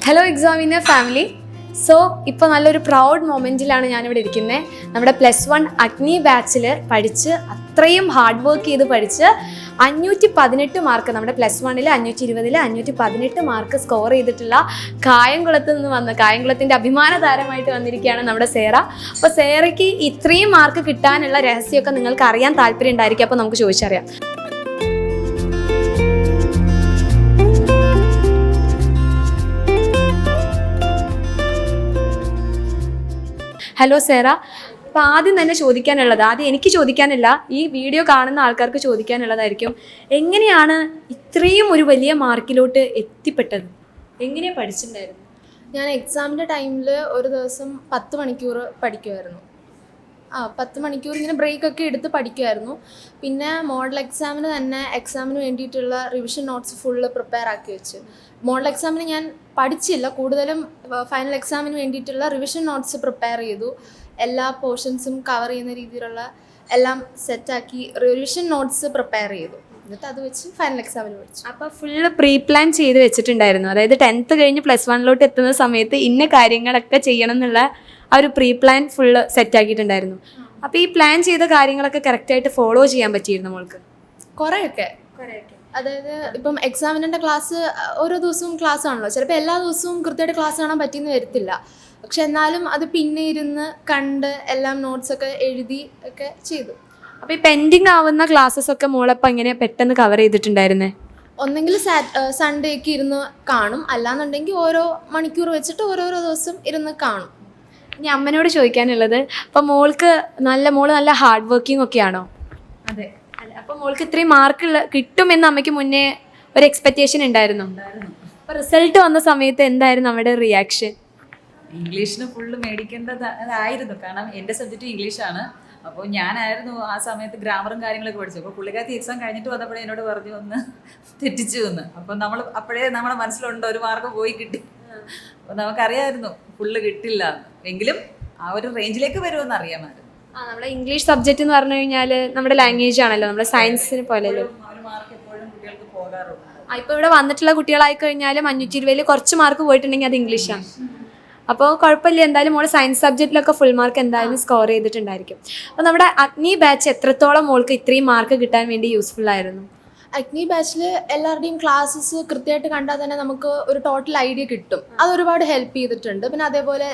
Hello examiner family. So ഇപ്പോൾ നല്ലൊരു proud മൊമെൻറ്റിലാണ് ഞാനിവിടെ ഇരിക്കുന്നത്. നമ്മുടെ +1 അഗ്നി ബാച്ചിൽ പഠിച്ച് അത്രയും ഹാർഡ് വർക്ക് ചെയ്ത് പഠിച്ച് 518 മാർക്ക്, നമ്മുടെ +1-ൽ 520-ൽ 518 മാർക്ക് സ്കോർ ചെയ്തിട്ടുള്ള കായംകുളത്ത് നിന്ന് വന്ന കായംകുളത്തിൻ്റെ അഭിമാന താരമായിട്ട് വന്നിരിക്കുകയാണ് നമ്മുടെ സേറ. അപ്പോൾ സേറയ്ക്ക് ഇത്രയും മാർക്ക് കിട്ടാനുള്ള രഹസ്യമൊക്കെ നിങ്ങൾക്ക് അറിയാൻ താല്പര്യം ഉണ്ടായിരിക്കും. അപ്പോൾ നമുക്ക് ചോദിച്ചറിയാം. ഹലോ സേറ, അപ്പോൾ ആദ്യം തന്നെ ചോദിക്കാനുള്ളത്, ആദ്യം എനിക്ക് ചോദിക്കാനില്ല, ഈ വീഡിയോ കാണുന്ന ആൾക്കാർക്ക് ചോദിക്കാനുള്ളതായിരിക്കും, എങ്ങനെയാണ് ഇത്രയും ഒരു വലിയ മാർക്കിലോട്ട് എത്തിപ്പെട്ടത്? എങ്ങനെയാണ് പഠിച്ചിട്ടുണ്ടായിരുന്നു? ഞാൻ എക്സാമിൻ്റെ ടൈമിൽ ഒരു ദിവസം 10 മണിക്കൂർ പഠിക്കുമായിരുന്നു. 10 മണിക്കൂർ ഇങ്ങനെ ബ്രേക്കൊക്കെ എടുത്ത് പഠിക്കുമായിരുന്നു. പിന്നെ മോഡൽ എക്സാമിന് തന്നെ എക്സാമിന് വേണ്ടിയിട്ടുള്ള റിവിഷൻ നോട്ട്സ് ഫുള്ള് പ്രിപ്പയർ ആക്കി വെച്ച്. മോഡൽ എക്സാമിന് ഞാൻ പഠിച്ചില്ല, കൂടുതലും ഫൈനൽ എക്സാമിന് വേണ്ടിയിട്ടുള്ള റിവിഷൻ നോട്ട്സ് പ്രിപ്പയർ ചെയ്തു. എല്ലാ പോർഷൻസും കവർ ചെയ്യുന്ന രീതിയിലുള്ള എല്ലാം സെറ്റാക്കി റിവിഷൻ നോട്ട്സ് പ്രിപ്പയർ ചെയ്തു. എന്നിട്ട് അത് വെച്ച് ഫൈനൽ എക്സാമിന് പഠിച്ചു. അപ്പോൾ ഫുള്ള് പ്രീ പ്ലാൻ ചെയ്ത് വെച്ചിട്ടുണ്ടായിരുന്നു, അതായത് 10th കഴിഞ്ഞ് +1-ലോട്ട് എത്തുന്ന സമയത്ത് ഇന്ന കാര്യങ്ങളൊക്കെ ചെയ്യണം എന്നുള്ള ആ ഒരു പ്രീ പ്ലാൻ ഫുള്ള് സെറ്റാക്കിയിട്ടുണ്ടായിരുന്നു. അപ്പോൾ ഈ പ്ലാൻ ചെയ്ത കാര്യങ്ങളൊക്കെ കറക്റ്റായിട്ട് ഫോളോ ചെയ്യാൻ പറ്റിയിരുന്നു മോൾക്ക്? കുറേയൊക്കെ. അതായത് ഇപ്പം എക്സാമിൻ്റെ ക്ലാസ് ഓരോ ദിവസവും ക്ലാസ് ആണല്ലോ, ചിലപ്പോൾ എല്ലാ ദിവസവും കൃത്യമായിട്ട് ക്ലാസ് കാണാൻ പറ്റിയെന്ന് വരത്തില്ല. പക്ഷെ എന്നാലും അത് പിന്നെ ഇരുന്ന് കണ്ട് എല്ലാം നോട്ട്സൊക്കെ എഴുതി ഒക്കെ ചെയ്തു. അപ്പോൾ ഈ പെൻഡിങ് ആവുന്ന ക്ലാസ്സസ് ഒക്കെ മോളപ്പം എങ്ങനെ പെട്ടെന്ന് കവർ ചെയ്തിട്ടുണ്ടായിരുന്നേ? ഒന്നെങ്കിൽ സൺഡേക്ക് ഇരുന്ന് കാണും, അല്ലാന്നുണ്ടെങ്കിൽ ഓരോ മണിക്കൂർ വെച്ചിട്ട് ഓരോരോ ദിവസം ഇരുന്ന് കാണും. ഇനി അമ്മനോട് ചോദിക്കാനുള്ളത്, അപ്പോൾ മോള് നല്ല ഹാർഡ് വർക്കിംഗ് ഒക്കെയാണോ? അതെ. അപ്പോൾ മോൾക്ക് ഇത്രയും മാർക്ക് കിട്ടുമെന്ന് അമ്മയ്ക്ക് മുന്നേ ഒരു എക്സ്പെക്റ്റേഷൻ ഉണ്ടായിരുന്നു. അപ്പോൾ റിസൾട്ട് വന്ന സമയത്ത് എന്തായിരുന്നു നമ്മുടെ റിയാക്ഷൻ? ഇംഗ്ലീഷിന് ഫുള്ള് മേടിക്കേണ്ടതായിരുന്നു, കാരണം എൻ്റെ സബ്ജക്റ്റ് ഇംഗ്ലീഷാണ്. അപ്പോൾ ഞാനായിരുന്നു ആ സമയത്ത് ഗ്രാമറും കാര്യങ്ങളൊക്കെ പഠിച്ചു. അപ്പോൾ പുള്ളിക്കാരത്തി എക്സാം കഴിഞ്ഞിട്ട് വന്നപ്പോഴേ എന്നോട് പറഞ്ഞു ഒന്ന് തെറ്റിച്ചു എന്ന്. അപ്പോൾ അപ്പോഴേ നമ്മുടെ മനസ്സിലുണ്ട് ഒരു മാർക്ക് പോയി കിട്ടി. അപ്പോൾ നമുക്കറിയാമായിരുന്നു ഫുള്ള് കിട്ടില്ല, എങ്കിലും ആ ഒരു റേഞ്ചിലേക്ക് വരുമെന്ന് അറിയാമായിരുന്നു. നമ്മുടെ ഇംഗ്ലീഷ് സബ്ജക്റ്റ് എന്ന് പറഞ്ഞു കഴിഞ്ഞാൽ നമ്മുടെ ലാംഗ്വേജ് ആണല്ലോ, നമ്മുടെ സയൻസിന് പോലെയല്ലോ. ഒരു മാർക്ക് എപ്പോഴും കുട്ടികൾക്ക് പോകാറുണ്ട്. ഇപ്പോൾ ഇവിടെ വന്നിട്ടുള്ള കുട്ടികളായി കഴിഞ്ഞാലും 520-ൽ കുറച്ച് മാർക്ക് പോയിട്ടുണ്ടെങ്കിൽ അത് ഇംഗ്ലീഷാണ്. അപ്പോൾ കുഴപ്പമില്ല, എന്തായാലും മോൾ സയൻസ് സബ്ജക്റ്റിലൊക്കെ ഫുൾ മാർക്ക് എന്തായാലും സ്കോർ ചെയ്തിട്ടുണ്ടായിരിക്കും. അപ്പോൾ നമ്മുടെ അഗ്നി ബാച്ച് എത്രത്തോളം മോൾക്ക് ഇത്രയും മാർക്ക് കിട്ടാൻ വേണ്ടി യൂസ്ഫുൾ ആയിരുന്നു? അഗ്നി ബാച്ചിൽ എല്ലാവരുടെയും ക്ലാസ്സസ് കൃത്യമായിട്ട് കണ്ടാൽ തന്നെ നമുക്ക് ഒരു ടോട്ടൽ ഐഡിയ കിട്ടും. അത് ഒരുപാട് ഹെൽപ്പ് ചെയ്തിട്ടുണ്ട്. പിന്നെ അതേപോലെ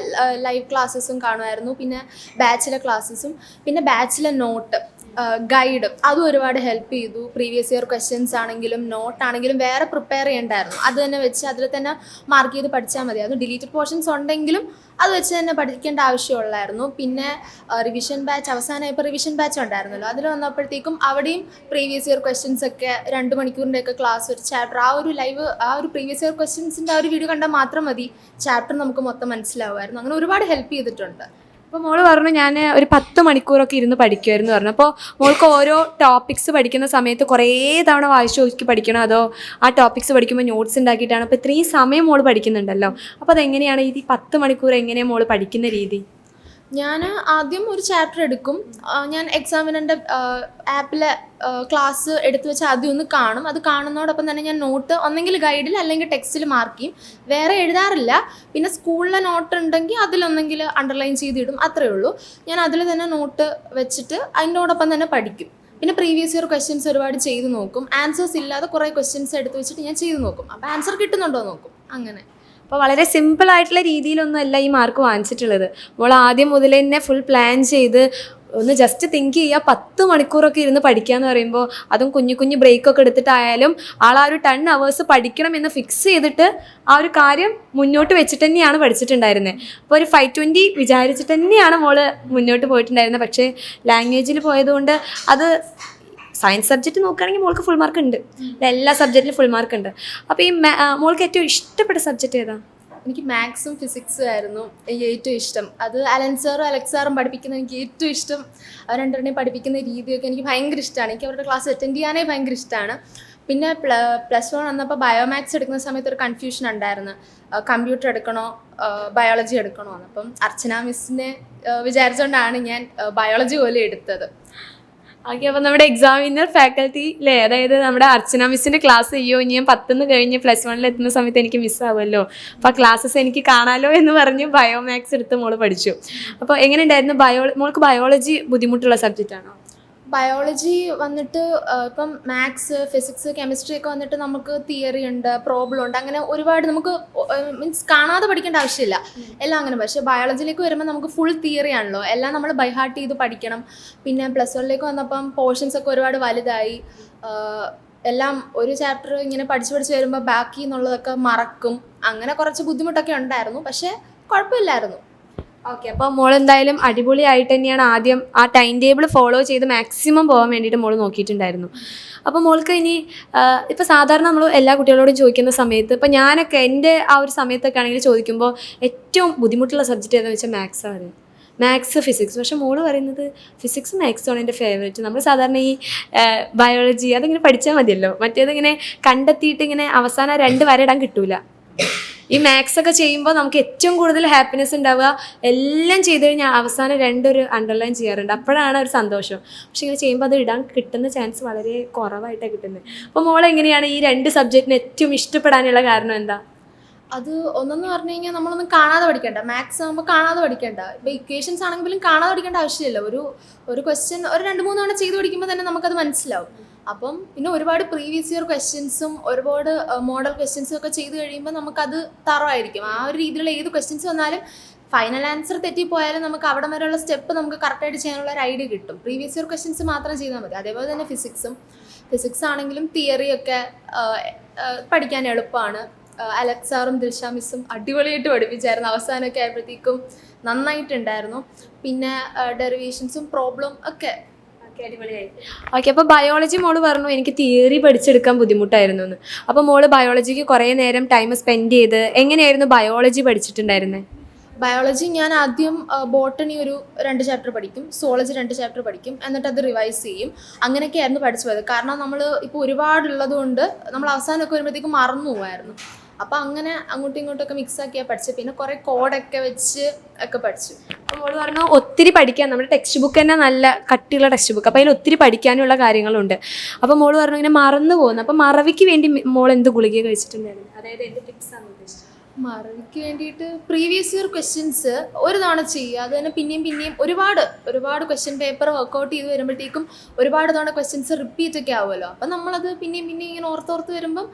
ലൈവ് ക്ലാസ്സസും കാണുമായിരുന്നു, പിന്നെ ബാച്ചിലെ ക്ലാസ്സസും, പിന്നെ ബാച്ചിലെ നോട്ട് ഗൈഡ് അതും ഒരുപാട് ഹെൽപ്പ് ചെയ്തു. പ്രീവിയസ് ഇയർ ക്വസ്റ്റ്യൻസ് ആണെങ്കിലും നോട്ടാണെങ്കിലും വേറെ പ്രിപ്പയർ ചെയ്യണ്ടായിരുന്നു, അത് തന്നെ വെച്ച് അതിൽ തന്നെ മാർക്ക് ചെയ്ത് പഠിച്ചാൽ മതി. അത് ഡിലീറ്റഡ് പോർഷൻസ് ഉണ്ടെങ്കിലും അത് വെച്ച് തന്നെ പഠിക്കേണ്ട ആവശ്യമുള്ളായിരുന്നു. പിന്നെ റിവിഷൻ ബാച്ച് അവസാനമായപ്പോൾ റിവിഷൻ ബാച്ച് ഉണ്ടായിരുന്നല്ലോ, അതിൽ വന്നപ്പോഴത്തേക്കും അവിടെയും പ്രീവിയസ് ഇയർ ക്വസ്റ്റ്യൻസ് ഒക്കെ 2 മണിക്കൂറിൻ്റെയൊക്കെ ക്ലാസ്, ഒരു ചാപ്റ്റർ, ആ ഒരു പ്രീവിയസ് ഇയർ ക്വസ്റ്റ്യൻസിൻ്റെ ആ ഒരു വീഡിയോ കണ്ടാൽ മാത്രം മതി ചാപ്റ്റർ നമുക്ക് മൊത്തം മനസ്സിലാവുമായിരുന്നു. അങ്ങനെ ഒരുപാട് ഹെൽപ്പ് ചെയ്തിട്ടുണ്ട്. അപ്പോൾ മോള് പറഞ്ഞു ഞാൻ ഒരു 10 മണിക്കൂറൊക്കെ ഇരുന്ന് പഠിക്കുമായിരുന്നു പറഞ്ഞു. അപ്പോൾ മോൾക്ക് ഓരോ ടോപ്പിക്സ് പഠിക്കുന്ന സമയത്ത് കുറേ തവണ വായിച്ചു നോക്കി പഠിക്കണോ, അതോ ആ ടോപ്പിക്സ് പഠിക്കുമ്പോൾ നോട്ട്സ് ഉണ്ടാക്കിയിട്ടാണ്? അപ്പോൾ ഇത്രയും സമയം മോള് പഠിക്കുന്നുണ്ടല്ലോ, അപ്പോൾ അതെങ്ങനെയാണ് ഈ 10 മണിക്കൂർ എങ്ങനെയാണ് മോള് പഠിക്കുന്ന രീതി? ഞാൻ ആദ്യം ഒരു ചാപ്റ്റർ എടുക്കും. ഞാൻ എക്സാമിനൻ്റെ ആപ്പിലെ ക്ലാസ് എടുത്തു വെച്ച് ആദ്യം ഒന്ന് കാണും. അത് കാണുന്നതോടൊപ്പം തന്നെ ഞാൻ നോട്ട് ഒന്നെങ്കിൽ ഗൈഡിൽ അല്ലെങ്കിൽ ടെക്സ്റ്റിൽ മാർക്ക് ചെയ്യും. വേറെ എഴുതാറില്ല. പിന്നെ സ്കൂളിലെ നോട്ട് ഉണ്ടെങ്കിൽ അതിലൊന്നെങ്കിൽ അണ്ടർലൈൻ ചെയ്തിടും, അത്രയേ ഉള്ളൂ. ഞാൻ അതിൽ തന്നെ നോട്ട് വെച്ചിട്ട് അതിനോടൊപ്പം തന്നെ പഠിക്കും. പിന്നെ പ്രീവിയസ് ഇയർ ക്വസ്റ്റ്യൻസ് ഒരുപാട് ചെയ്ത് നോക്കും. ആൻസേഴ്സ് ഇല്ലാതെ കുറേ ക്വസ്റ്റ്യൻസ് എടുത്ത് വെച്ചിട്ട് ഞാൻ ചെയ്ത് നോക്കും. അപ്പോൾ ആൻസർ കിട്ടുന്നുണ്ടോ നോക്കും. അങ്ങനെ. അപ്പോൾ വളരെ സിമ്പിളായിട്ടുള്ള രീതിയിലൊന്നും അല്ല ഈ മാർക്ക് വാങ്ങിച്ചിട്ടുള്ളത്. മോൾ ആദ്യം മുതൽ തന്നെ ഫുൾ പ്ലാൻ ചെയ്ത് ഒന്ന് ജസ്റ്റ് തിങ്ക് ചെയ്യുക, 10 മണിക്കൂറൊക്കെ ഇരുന്ന് പഠിക്കുക എന്ന് പറയുമ്പോൾ, അതും കുഞ്ഞു ബ്രേക്കൊക്കെ എടുത്തിട്ടായാലും ആ ഒരു 10 hours പഠിക്കണം എന്ന് ഫിക്സ് ചെയ്തിട്ട് ആ ഒരു കാര്യം മുന്നോട്ട് വെച്ചിട്ട് തന്നെയാണ് പഠിച്ചിട്ടുണ്ടായിരുന്നത്. അപ്പോൾ ഒരു 520 വിചാരിച്ചിട്ട് തന്നെയാണ് മോള് മുന്നോട്ട് പോയിട്ടുണ്ടായിരുന്നത്. പക്ഷേ ലാംഗ്വേജിൽ പോയതുകൊണ്ട് അത് സയൻസ് സബ്ജക്റ്റ് നോക്കുകയാണെങ്കിൽ മോൾക്ക് ഫുൾ മാർക്ക് ഉണ്ട്, എല്ലാ സബ്ജക്റ്റിലും ഫുൾ മാർക്ക് ഉണ്ട്. അപ്പോൾ ഈ മോൾക്ക് ഏറ്റവും ഇഷ്ടപ്പെട്ട സബ്ജക്റ്റ് ഏതാ? എനിക്ക് മാത്സും ഫിസിക്സും ആയിരുന്നു എനിക്ക് ഏറ്റവും ഇഷ്ടം. അത് അലൻ സാറും അലക്സ് സാറും പഠിപ്പിക്കുന്നത് എനിക്ക് ഏറ്റവും ഇഷ്ടം. അവർ രണ്ടുപേരുടെയും പഠിപ്പിക്കുന്ന രീതിയൊക്കെ എനിക്ക് ഭയങ്കര ഇഷ്ടമാണ്. എനിക്ക് അവരുടെ ക്ലാസ് അറ്റൻഡ് ചെയ്യാനേ ഭയങ്കര ഇഷ്ടമാണ്. പിന്നെ +1 വന്നപ്പോൾ ബയോമാത്സ് എടുക്കുന്ന സമയത്ത് ഒരു കൺഫ്യൂഷൻ ഉണ്ടായിരുന്നു, കമ്പ്യൂട്ടർ എടുക്കണോ ബയോളജി എടുക്കണോ എന്ന്. അപ്പം അർച്ചന മിസ്സിനെ വിചാരിച്ചുകൊണ്ടാണ് ഞാൻ ബയോളജി പോലെ എടുത്തത്. ഓക്കെ, അപ്പോൾ നമ്മുടെ എക്സാമിനർ ഫാക്കൽറ്റി അല്ലേ, അതായത് നമ്മുടെ അർച്ചന മിസ്സിൻ്റെ ക്ലാസ് ചെയ്യോ ഇനി ഞാൻ 10 കഴിഞ്ഞ് +1 എത്തുന്ന സമയത്ത് എനിക്ക് മിസ്സാവുമല്ലോ, അപ്പോൾ ആ ക്ലാസ്സസ് എനിക്ക് കാണാമല്ലോ എന്ന് പറഞ്ഞ് ബയോമാക്സ് എടുത്ത് മോള് പഠിച്ചു. അപ്പോൾ എങ്ങനെ ഉണ്ടായിരുന്നു? മോൾക്ക് ബയോളജി ബുദ്ധിമുട്ടുള്ള സബ്ജക്റ്റ് ആണോ? ബയോളജി വന്നിട്ട് ഇപ്പം മാത്സ്, ഫിസിക്സ്, കെമിസ്ട്രി ഒക്കെ വന്നിട്ട് നമുക്ക് തിയറി ഉണ്ട്, പ്രോബ്ലം ഉണ്ട്, അങ്ങനെ ഒരുപാട് നമുക്ക് മീൻസ് കാണാതെ പഠിക്കേണ്ട ആവശ്യമില്ല, എല്ലാം അങ്ങനെ. പക്ഷേ ബയോളജിയിലേക്ക് വരുമ്പോൾ നമുക്ക് ഫുൾ തിയറി ആണല്ലോ, എല്ലാം നമ്മൾ ബൈഹാർട്ട് ചെയ്ത് പഠിക്കണം. പിന്നെ +1 വന്നപ്പം പോർഷൻസ് ഒക്കെ ഒരുപാട് വലുതായി, എല്ലാം ഒരു ചാപ്റ്റർ ഇങ്ങനെ പഠിച്ച് വരുമ്പോൾ ബാക്കി എന്നുള്ളതൊക്കെ മറക്കും, അങ്ങനെ കുറച്ച് ബുദ്ധിമുട്ടൊക്കെ ഉണ്ടായിരുന്നു. പക്ഷേ കുഴപ്പമില്ലായിരുന്നു. ഓക്കെ, അപ്പോൾ മോൾ എന്തായാലും അടിപൊളിയായിട്ട് തന്നെയാണ് ആദ്യം ആ ടൈം ടേബിൾ ഫോളോ ചെയ്ത് മാക്സിമം പോകാൻ വേണ്ടിയിട്ട് മോൾ നോക്കിയിട്ടുണ്ടായിരുന്നു. അപ്പോൾ മോൾക്ക് ഇനി ഇപ്പോൾ സാധാരണ നമ്മൾ എല്ലാ കുട്ടികളോടും ചോദിക്കുന്ന സമയത്ത്, ഇപ്പോൾ ഞാനൊക്കെ എൻ്റെ ആ ഒരു സമയത്തൊക്കെ ആണെങ്കിൽ ചോദിക്കുമ്പോൾ ഏറ്റവും ബുദ്ധിമുട്ടുള്ള സബ്ജക്റ്റ് ഏതാണെന്ന് വെച്ചാൽ മാത്സാണ്, മാത്സ്, ഫിസിക്സ്. പക്ഷേ മോള് പറയുന്നത് ഫിസിക്സും മാത്സുമാണ് എൻ്റെ ഫേവറേറ്റ്. നമ്മൾ സാധാരണ ഈ ബയോളജി അതിങ്ങനെ പഠിച്ചാൽ മതിയല്ലോ, മറ്റേതിങ്ങനെ കണ്ടെത്തിയിട്ട് ഇങ്ങനെ അവസാനം 2 വര ഇടാൻ കിട്ടൂല. ഈ മാത്സ് ഒക്കെ ചെയ്യുമ്പോൾ നമുക്ക് ഏറ്റവും കൂടുതൽ ഹാപ്പിനെസ് ഉണ്ടാവുക, എല്ലാം ചെയ്ത് കഴിഞ്ഞാൽ അവസാനം 2 ഒരു അണ്ടർലൈൻ ചെയ്യാറുണ്ട്, അപ്പോഴാണ് ഒരു സന്തോഷം. പക്ഷെ ഇങ്ങനെ ചെയ്യുമ്പോൾ അത് ഇടാൻ കിട്ടുന്ന ചാൻസ് വളരെ കുറവായിട്ടാണ് കിട്ടുന്നത്. അപ്പോൾ മോൾ എങ്ങനെയാണ് ഈ 2 സബ്ജക്റ്റിന് ഏറ്റവും ഇഷ്ടപ്പെടാനുള്ള കാരണം എന്താ? അത് ഒന്നെന്ന് പറഞ്ഞു കഴിഞ്ഞാൽ നമ്മളൊന്നും കാണാതെ പഠിക്കേണ്ട, മാത്സ് ആകുമ്പോൾ കാണാതെ പഠിക്കേണ്ട. ഇപ്പോൾ ഇക്വേഷൻസ് ആണെങ്കിലും കാണാതെ പഠിക്കേണ്ട ആവശ്യമില്ല. ഒരു ക്വസ്റ്റ്യൻ ഒരു 2-3 തവണ ചെയ്ത് പഠിക്കുമ്പോൾ തന്നെ നമുക്കത് മനസ്സിലാവും. അപ്പം പിന്നെ ഒരുപാട് പ്രീവിയസ് ഇയർ ക്വസ്റ്റ്യൻസും ഒരുപാട് മോഡൽ ക്വസ്റ്റ്യൻസും ഒക്കെ ചെയ്ത് കഴിയുമ്പോൾ നമുക്കത് തറവായിരിക്കും. ആ ഒരു രീതിയിലുള്ള ഏത് ക്വസ്റ്റ്യൻസ് വന്നാലും ഫൈനൽ ആൻസർ തെറ്റിപ്പോയാലും നമുക്ക് അവിടെ വരെയുള്ള സ്റ്റെപ്പ് നമുക്ക് കറക്റ്റായിട്ട് ചെയ്യാനുള്ള ഒരു ഐഡിയ കിട്ടും. പ്രീവിയസ് ഇയർ ക്വസ്റ്റ്യൻസ് മാത്രം ചെയ്താൽ മതി. അതേപോലെ തന്നെ ഫിസിക്സ് ആണെങ്കിലും തിയറിയൊക്കെ പഠിക്കാൻ എളുപ്പമാണ്. അലക്സാറും ദിൽഷ മിസ്സും അടിപൊളിയായിട്ട് പഠിപ്പിച്ചായിരുന്നു. അവസാനമൊക്കെ ആയപ്പോഴത്തേക്കും നന്നായിട്ടുണ്ടായിരുന്നു. പിന്നെ ഡെറിവേഷൻസും പ്രോബ്ലം ഒക്കെ അടിപൊളിയായി. ഓക്കെ, അപ്പോൾ ബയോളജി മോള് പറഞ്ഞു എനിക്ക് തിയറി പഠിച്ചെടുക്കാൻ ബുദ്ധിമുട്ടായിരുന്നു എന്ന്. അപ്പോൾ മോള് ബയോളജിക്ക് കുറേ നേരം ടൈം സ്പെൻഡ് ചെയ്ത് എങ്ങനെയായിരുന്നു ബയോളജി പഠിച്ചിട്ടുണ്ടായിരുന്നത്? ബയോളജി ഞാൻ ആദ്യം ബോട്ടണി ഒരു 2 ചാപ്റ്റർ പഠിക്കും, സുവോളജി 2 ചാപ്റ്റർ പഠിക്കും, എന്നിട്ട് അത് റിവൈസ് ചെയ്യും. അങ്ങനെയൊക്കെയായിരുന്നു പഠിച്ചു പോയത്. കാരണം നമ്മൾ ഇപ്പോൾ ഒരുപാടുള്ളത് കൊണ്ട് നമ്മൾ അവസാനമൊക്കെ വരുമ്പോഴത്തേക്കും മറന്നു പോകുമായിരുന്നു. അപ്പോൾ അങ്ങനെ അങ്ങോട്ടും ഇങ്ങോട്ടൊക്കെ മിക്സാക്കിയാണ് പഠിച്ചത്. പിന്നെ കുറേ കോഡൊക്കെ വെച്ച് ഒക്കെ പഠിച്ചു. അപ്പോൾ മോള് പറഞ്ഞു ഒത്തിരി പഠിക്കാൻ, നമ്മുടെ ടെക്സ്റ്റ് ബുക്ക് തന്നെ നല്ല കട്ടിയുള്ള ടെക്സ്റ്റ് ബുക്ക്, അപ്പോൾ അതിൽ ഒത്തിരി പഠിക്കാനുള്ള കാര്യങ്ങളുണ്ട്. അപ്പോൾ മോള് പറഞ്ഞു ഇങ്ങനെ മറന്നു പോകുന്നു. അപ്പോൾ മറവിക്ക് വേണ്ടി മോൾ എന്ത് ഗുളിക കഴിച്ചിട്ടുണ്ടായിരുന്നു? അതായത് എന്ത് ടിപ്സാണ് ഉദ്ദേശിച്ചത്? മറവിക്ക് വേണ്ടിയിട്ട് പ്രീവിയസ് ഇയർ ക്വസ്റ്റ്യൻസ് ഒരു തവണ ചെയ്യുക, അത് തന്നെ പിന്നെയും ഒരുപാട് ക്വസ്റ്റ്യൻ പേപ്പർ വർക്കൗട്ട് ചെയ്ത് വരുമ്പോഴത്തേക്കും ഒരുപാട് തവണ ക്വസ്റ്റ്യൻസ് റിപ്പീറ്റ് ഒക്കെ ആവുമല്ലോ. അപ്പം നമ്മളത് പിന്നെയും ഇങ്ങനെ ഓർത്തോർത്ത് വരുമ്പം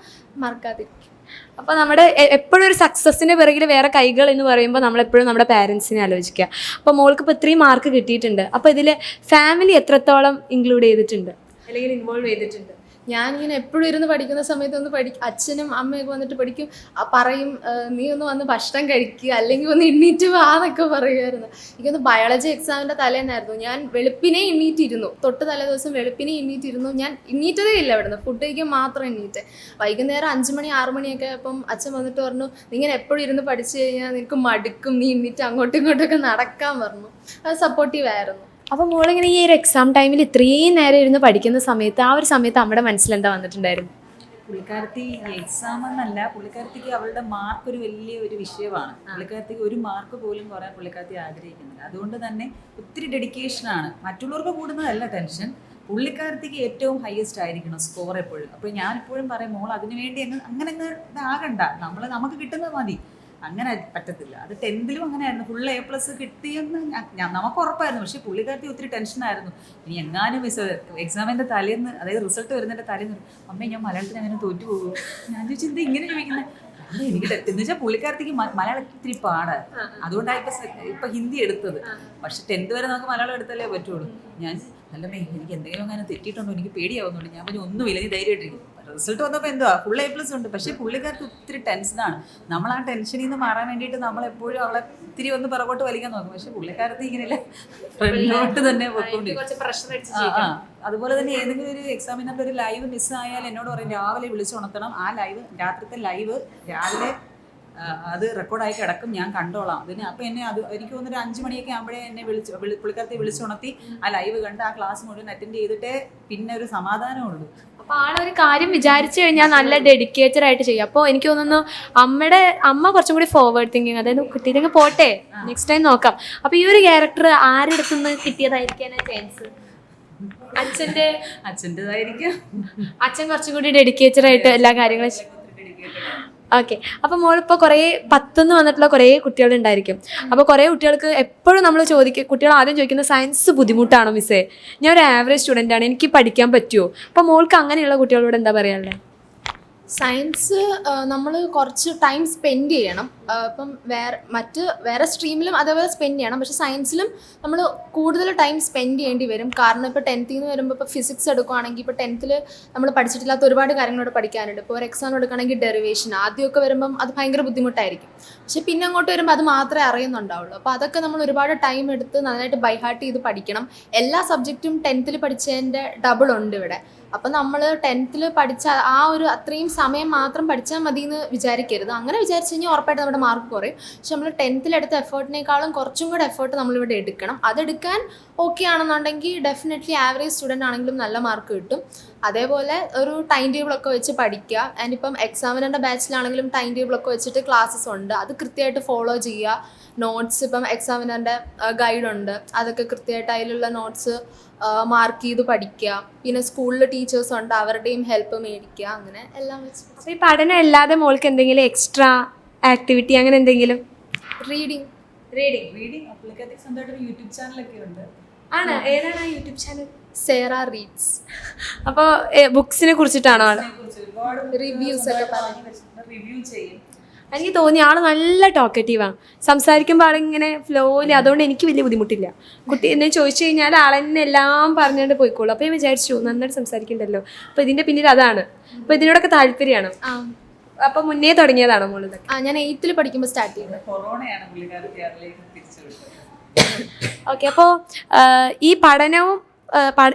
മറക്കാതിരിക്കും. അപ്പോൾ നമ്മുടെ എപ്പോഴും ഒരു സക്സസ്സിൻ്റെ പിറകിൽ വേറെ കൈകൾ എന്ന് പറയുമ്പോൾ നമ്മളെപ്പോഴും നമ്മുടെ പാരൻസിനെ ആലോചിക്കുക. അപ്പോൾ മോൾക്ക് ഇപ്പോൾ 3 മാർക്ക് കിട്ടിയിട്ടുണ്ട്. അപ്പോൾ ഇതിൽ ഫാമിലി എത്രത്തോളം ഇൻക്ലൂഡ് ചെയ്തിട്ടുണ്ട് അല്ലെങ്കിൽ ഇൻവോൾവ് ചെയ്തിട്ടുണ്ട്? ഞാനിങ്ങനെ എപ്പോഴും ഇരുന്ന് പഠിക്കുന്ന സമയത്ത് അച്ഛനും അമ്മയൊക്കെ വന്നിട്ട് പഠിക്കും, പറയും നീ ഒന്ന് വന്ന് ഭക്ഷണം കഴിക്കുക, അല്ലെങ്കിൽ ഒന്ന് എണ്ണീറ്റ് വാന്നൊക്കെ പറയുമായിരുന്നു. എനിക്കൊന്ന് ബയോളജി എക്സാമിൻ്റെ തലേന്നായിരുന്നു. ഞാൻ വെളുപ്പിനെ എണ്ണീറ്റിരുന്നു, തൊട്ട് തലേ ദിവസം വെളുപ്പിനെ എണ്ണീറ്റിരുന്നു. ഞാൻ എണ്ണീറ്റതേ ഇല്ല ഇവിടുന്ന്, ഫുഡ് കഴിക്കാൻ മാത്രം എണ്ണീറ്റ്. വൈകുന്നേരം 5 മണി 6 മണിയൊക്കെ അപ്പം അച്ഛൻ വന്നിട്ട് പറഞ്ഞു നിങ്ങൾ എപ്പോഴും ഇരുന്ന് പഠിച്ചു കഴിഞ്ഞാൽ നിനക്ക് മടുക്കും, നീ എണ്ണീറ്റ് അങ്ങോട്ടും ഇങ്ങോട്ടൊക്കെ നടക്കാൻ പറഞ്ഞു. അത് സപ്പോർട്ടീവായിരുന്നു. അപ്പോൾ മോളിങ്ങനെ ഈ ഒരു എക്സാം ടൈമിൽ ഇത്രയും നേരം ഇരുന്ന് പഠിക്കുന്ന സമയത്ത് ആ ഒരു സമയത്ത് അമ്മയുടെ മനസ്സിലെന്താ വന്നിട്ടുണ്ടായിരുന്നു? പുള്ളിക്കാരത്തി എക്സാം എന്നല്ല, പുള്ളിക്കാരത്തിക്ക് അവളുടെ മാർക്ക് ഒരു വലിയ ഒരു വിഷയമാണ്. പുള്ളിക്കാരത്തിക്ക് ഒരു മാർക്ക് പോലും കുറയാൻ പുള്ളിക്കാരത്തി ആഗ്രഹിക്കുന്നില്ല. അതുകൊണ്ട് തന്നെ ഒത്തിരി ഡെഡിക്കേഷനാണ്. മറ്റുള്ളവർക്ക് കൂടുന്നതല്ല ടെൻഷൻ, പുള്ളിക്കാരത്തിക്ക് ഏറ്റവും ഹയസ്റ്റ് ആയിരിക്കണം സ്കോർ എപ്പോഴും. അപ്പോൾ ഞാൻ എപ്പോഴും പറയും മോൾ അതിനുവേണ്ടി അങ്ങനെ ഇതാകണ്ട, നമുക്ക് കിട്ടുന്നത് മതി. അങ്ങനെ പറ്റത്തില്ല. അത് 10th അങ്ങനെയായിരുന്നു. ഫുൾ A+ കിട്ടിയെന്ന് നമുക്ക് ഉറപ്പായിരുന്നു. പക്ഷേ പുള്ളിക്കാരത്തി ഒത്തിരി ടെൻഷനായിരുന്നു. ഇനി എങ്ങാനും എക്സാമിൻ്റെ തലേന്ന്, അതായത് റിസൾട്ട് വരുന്നതിൻ്റെ തലേന്ന് അമ്മേ ഞാൻ മലയാളത്തിന് അങ്ങനെ തോറ്റു പോകും. ഞാൻ ചോദിച്ചാൽ എന്താ ഇങ്ങനെ ചോദിക്കുന്നത്? എനിക്ക് എന്ന് വെച്ചാൽ പുള്ളിക്കാരത്തേക്ക് മലയാളം ഇത്തിരി പാടാണ്. അതുകൊണ്ടാണ് ഇപ്പം ഹിന്ദി എടുത്തത്. പക്ഷെ 10th വരെ നമുക്ക് മലയാളം എടുത്താലേ പറ്റുള്ളൂ. ഞാൻ അല്ലമ്മേ എനിക്ക് എന്തെങ്കിലും അങ്ങനെ തെറ്റിയിട്ടുണ്ടോ, എനിക്ക് പേടിയാവുന്നുണ്ട്. ഞാൻ പറഞ്ഞു ഒന്നുമില്ല, നീ ധൈര്യമായിട്ടിരിക്കും. റിസൾട്ട് വന്നപ്പോൾ എന്തുവാ ഫുൾ A+ ഉണ്ട്. പക്ഷേ പുള്ളിക്കാർക്ക് ഒത്തിരി ടെൻഷനാണ്. നമ്മൾ ആ ടെൻഷനിൽ നിന്ന് മാറാൻ വേണ്ടിയിട്ട് നമ്മളെപ്പോഴും അവളെ ഇത്തിരി ഒന്ന് പിറകോട്ട് വലിക്കാൻ നോക്കും. പക്ഷെ പുള്ളിക്കാരത്തി ഇങ്ങനെയല്ല, ഫ്രണ്ടിലോട്ട് തന്നെ പോയിക്കൊണ്ടിരിക്കും. അതുപോലെ തന്നെ ഏതെങ്കിലും ഒരു എക്സാമിനറിൻ്റെ ഒരു ലൈവ് മിസ്സായാൽ എന്നോട് പറയും രാവിലെ വിളിച്ചുണർത്തണം. ആ ലൈവ് രാത്രിത്തെ ലൈവ് രാവിലെ അത് റെക്കോർഡായി കിടക്കും, ഞാൻ കണ്ടോളാം അതിന്. അപ്പം എന്നെ എനിക്ക് തോന്നുന്നു 5 മണിയൊക്കെ ആകുമ്പോഴേ എന്നെ പുള്ളിക്കാരത്തെ വിളിച്ചുണർത്തി ആ ലൈവ് കണ്ട് ആ ക്ലാസ് മുഴുവൻ അറ്റൻഡ് ചെയ്തിട്ടേ പിന്നെ ഒരു സമാധാനമുള്ളൂ. അപ്പോൾ ആളൊരു കാര്യം വിചാരിച്ചു കഴിഞ്ഞാൽ നല്ല ഡെഡിക്കേറ്റഡ് ആയിട്ട് ചെയ്യും. അപ്പോൾ എനിക്ക് തോന്നുന്നു അമ്മ കുറച്ചും കൂടി ഫോർവേഡ് തിങ്കിങ്, അതായത് കിട്ടിയില്ലെങ്കിൽ പോട്ടെ നെക്സ്റ്റ് ടൈം നോക്കാം. അപ്പോൾ ഈ ഒരു ക്യാരക്ടർ ആരുടെ അടുത്തുനിന്ന് കിട്ടിയതായിരിക്കാനാ ചാൻസ്? അച്ഛൻ്റെതായിരിക്കും. അച്ഛൻ കുറച്ചും കൂടി ഡെഡിക്കേറ്റഡ് ആയിട്ട് എല്ലാ കാര്യങ്ങളും. ഓക്കെ, അപ്പോൾ മോളിപ്പോൾ കുറേ 10 വന്നിട്ടുള്ള കുറേ കുട്ടികളുണ്ടായിരിക്കും. അപ്പോൾ കുറേ കുട്ടികൾക്ക് എപ്പോഴും നമ്മൾ കുട്ടികൾ ആദ്യം ചോദിക്കുന്ന സയൻസ് ബുദ്ധിമുട്ടാണോ മിസ്സേ, ഞാൻ ഒരു ആവറേജ് സ്റ്റുഡൻ്റ് ആണ്, എനിക്ക് പഠിക്കാൻ പറ്റുമോ? അപ്പോൾ മോൾക്ക് അങ്ങനെയുള്ള കുട്ടികളോട് എന്താ പറയാനുള്ളത്? സയൻസ് നമ്മൾ കുറച്ച് ടൈം സ്പെൻഡ് ചെയ്യണം. ഇപ്പം വേറെ സ്ട്രീമിലും അതേപോലെ സ്പെൻഡ് ചെയ്യണം. പക്ഷേ സയൻസിലും നമ്മൾ കൂടുതൽ ടൈം സ്പെൻഡ് ചെയ്യേണ്ടി വരും. കാരണം ഇപ്പോൾ 10th നിന്ന് വരുമ്പോൾ ഇപ്പോൾ ഫിസിക്സ് എടുക്കുകയാണെങ്കിൽ ഇപ്പോൾ 10th നമ്മൾ പഠിച്ചിട്ടില്ലാത്ത ഒരുപാട് കാര്യങ്ങളോട് പഠിക്കാനുണ്ട്. ഇപ്പോൾ ഒരു എക്സാം എടുക്കുകയാണെങ്കിൽ ഡെറിവേഷൻ ആദ്യമൊക്കെ വരുമ്പം അത് ഭയങ്കര ബുദ്ധിമുട്ടായിരിക്കും. പക്ഷേ പിന്നെ അങ്ങോട്ട് വരുമ്പോൾ അത് മാത്രമേ അറിയുന്നുണ്ടാവുള്ളൂ. അപ്പോൾ അതൊക്കെ നമ്മൾ ഒരുപാട് ടൈം എടുത്ത് നന്നായിട്ട് ബൈ ഹാർട്ട് ചെയ്ത് പഠിക്കണം. എല്ലാ സബ്ജക്റ്റും 10th പഠിച്ചതിൻ്റെ ഡബിൾ ഉണ്ട് ഇവിടെ. അപ്പം നമ്മൾ 10th പഠിച്ച ആ ഒരു അത്രയും സമയം മാത്രം പഠിച്ചാൽ മതി എന്ന് വിചാരിക്കരുത്. അങ്ങനെ വിചാരിച്ചു കഴിഞ്ഞാൽ ഉറപ്പായിട്ട് നമ്മുടെ മാർക്ക് കുറയും. പക്ഷെ നമ്മൾ 10th എടുത്ത എഫേർട്ടിനേക്കാളും കുറച്ചും കൂടെ എഫേർട്ട് നമ്മളിവിടെ എടുക്കണം. അതെടുക്കാൻ ഓക്കെ ആണെന്നുണ്ടെങ്കിൽ ഡെഫിനറ്റ്ലി ആവറേജ് സ്റ്റുഡൻ്റ് ആണെങ്കിലും നല്ല മാർക്ക് കിട്ടും. അതേപോലെ ഒരു ടൈം ടേബിളൊക്കെ വെച്ച് പഠിക്കുക. ആൻഡ് ഇപ്പം എക്സാമിനറിൻ്റെ ബാച്ചിലാണെങ്കിലും ടൈം ടേബിളൊക്കെ വെച്ചിട്ട് ക്ലാസ്സസ് ഉണ്ട്, അത് കൃത്യമായിട്ട് ഫോളോ ചെയ്യുക. നോട്ട്സ് ഇപ്പം എക്സാമിനറിൻ്റെ ഗൈഡുണ്ട്, അതൊക്കെ കൃത്യമായിട്ട് അതിലുള്ള നോട്ട്സ് മാർക്ക് ചെയ്ത് പഠിക്കുക. പിന്നെ സ്കൂളിൽ ടീച്ചേഴ്സ് ഉണ്ട്, അവരുടെയും ഹെൽപ്പ് മേടിക്കുക. അങ്ങനെ എല്ലാം വെച്ച്. അപ്പോൾ ഈ പഠനം അല്ലാതെ മോൾക്ക് എന്തെങ്കിലും എക്സ്ട്രാ ആക്ടിവിറ്റി അങ്ങനെ എന്തെങ്കിലും? റീഡിങ് പുള്ളിക്കാരത്തേക്ക് സ്വന്തമായിട്ടൊരു യൂട്യൂബ് ചാനലൊക്കെ ഉണ്ട്. ആണ്, ഏതാണ് ആ യൂട്യൂബ് ചാനൽ? സേറ റീഡ്സ്. അപ്പോൾ ബുക്സിനെ കുറിച്ചിട്ടാണോ ആൾ? റിവ്യൂസ് ഒക്കെ റിവ്യൂ ചെയ്യും. എനിക്ക് തോന്നി ആൾ നല്ല ടോക്കറ്റീവാണ്, സംസാരിക്കുമ്പോൾ ആളിങ്ങനെ ഫ്ലോയിൽ. അതുകൊണ്ട് എനിക്ക് വലിയ ബുദ്ധിമുട്ടില്ല. കുട്ടി എന്നെ ചോദിച്ചു കഴിഞ്ഞാൽ ആളെന്നെ എല്ലാം പറഞ്ഞുകൊണ്ട് പോയിക്കോളൂ. അപ്പോൾ ഞാൻ വിചാരിച്ചു നന്നായിട്ട് സംസാരിക്കണ്ടല്ലോ, അപ്പോൾ ഇതിൻ്റെ പിന്നിൽ അതാണ്. അപ്പോൾ ഇതിനോടൊക്കെ താല്പര്യമാണ്. അപ്പോൾ മുന്നേ തുടങ്ങിയതാണോ മോളിതൊക്കെ? ഞാൻ 8th പഠിക്കുമ്പോൾ സ്റ്റാർട്ട് ചെയ്തത്. കൊറോണയാണ് പുള്ളിക്കാരത്തെ അതിലേക്ക് തിരിച്ചുവിട്ടത്. ഓക്കെ, അപ്പോൾ ഈ പഠനവും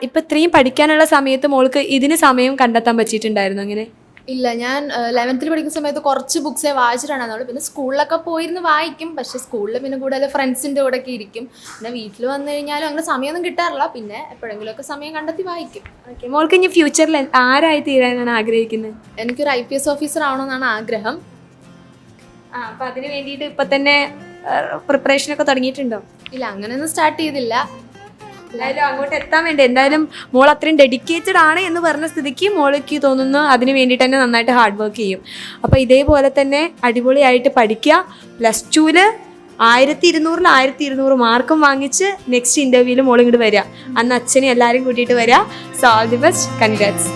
ഇപ്പം ഇത്രയും പഠിക്കാനുള്ള സമയത്ത് മോൾക്ക് ഇതിന് സമയം കണ്ടെത്താൻ പറ്റിയിട്ടുണ്ടായിരുന്നു അങ്ങനെ? ഇല്ല, ഞാൻ 11th പഠിക്കുന്ന സമയത്ത് കുറച്ച് ബുക്സേ വായിച്ചിട്ടുണ്ടായിരുന്നുള്ളൂ. പിന്നെ സ്കൂളിലൊക്കെ പോയിരുന്ന് വായിക്കും. പക്ഷേ സ്കൂളിൽ പിന്നെ കൂടുതൽ ഫ്രണ്ട്സിൻ്റെ കൂടെ ഒക്കെ ഇരിക്കും. പിന്നെ വീട്ടിൽ വന്നു കഴിഞ്ഞാലും അങ്ങനെ സമയമൊന്നും കിട്ടാറില്ല. പിന്നെ എപ്പോഴെങ്കിലുമൊക്കെ സമയം കണ്ടെത്തി വായിക്കും. ഓക്കെ, മോൾക്ക് ഇനി ഫ്യൂച്ചറിൽ ആരായി തീരാനാണ് ആഗ്രഹിക്കുന്നത്? എനിക്കൊരു IPS ഓഫീസർ ആവണമെന്നാണ് ആഗ്രഹം. അപ്പോൾ അതിന് വേണ്ടിയിട്ട് ഇപ്പം തന്നെ പ്രിപ്പറേഷനൊക്കെ തുടങ്ങിയിട്ടുണ്ടോ? ഇല്ല, അങ്ങനെയൊന്നും സ്റ്റാർട്ട് ചെയ്തില്ല. എന്തായാലും അങ്ങോട്ട് എത്താൻ വേണ്ടി എന്തായാലും മോൾ അത്രയും ഡെഡിക്കേറ്റഡ് ആണ് എന്ന് പറഞ്ഞ സ്ഥിതിക്ക് മോൾക്ക് തോന്നുന്നു അതിന് വേണ്ടിയിട്ട് തന്നെ നന്നായിട്ട് ഹാർഡ് വർക്ക് ചെയ്യും. അപ്പോൾ ഇതേപോലെ തന്നെ അടിപൊളിയായിട്ട് പഠിക്കുക. +2 1200 1200 മാർക്കും വാങ്ങിച്ച് നെക്സ്റ്റ് ഇൻ്റർവ്യൂവിൽ മോൾ ഇങ്ങോട്ട് വരിക. അന്ന് അച്ഛനെ എല്ലാവരും കൂട്ടിയിട്ട് വരിക. So all the best, congrats.